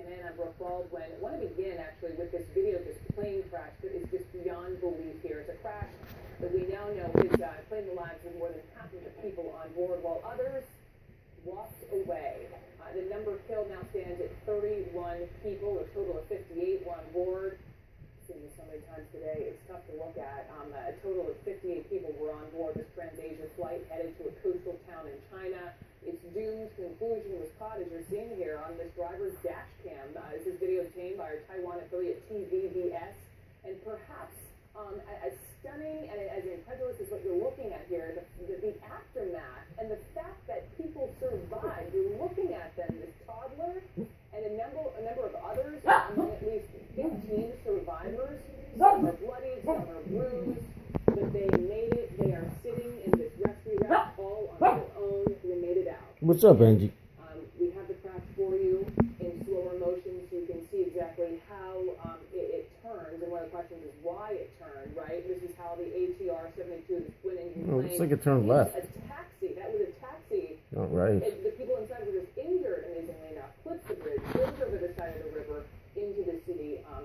CNN. I'm Brooke Baldwin. I want to begin actually with this video, this plane crash that is just beyond belief here. It's a crash that we now know has claimed the lives of more than half of the people on board, while others walked away. The number killed now stands at 31 people. A total of 58 were on board. I've seen this so many times today. It's tough to look at. A total of 58 people were on board this Trans-Asia flight headed to a coastal town in China. Its doomed conclusion was caught, as you're seeing here, on this driver's dash cam. This is video obtained by our Taiwan affiliate TVBS, and perhaps as stunning and as incredulous as what you're looking at here, the aftermath and the fact that people survived. You're looking at them, this toddler and a number of others, among at least 15 survivors. Some are bloodied, some are bruised, but they made it. They are sitting in this rescue raft all on their own. They made it out. What's up, Angie? We have the crash for you in slower motion so you can see exactly how it turns. And one of the questions is why it turned, right? This is how the ATR-72, the twin engine plane. Looks like it turned left. A taxi. That was a taxi. All right. The people inside were just injured, amazingly enough. Flipped the bridge, flipped over the side of the river into the city of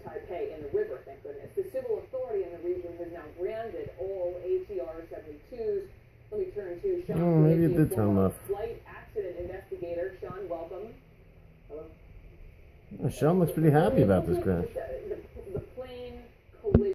Taipei in the river, thank goodness. The civil authority in the region has now branded all ATR-72s. Let me turn to Sean. Oh, maybe it did turn left. Flight accident investigator. Sean, welcome. Hello. Sean looks pretty happy about this crash.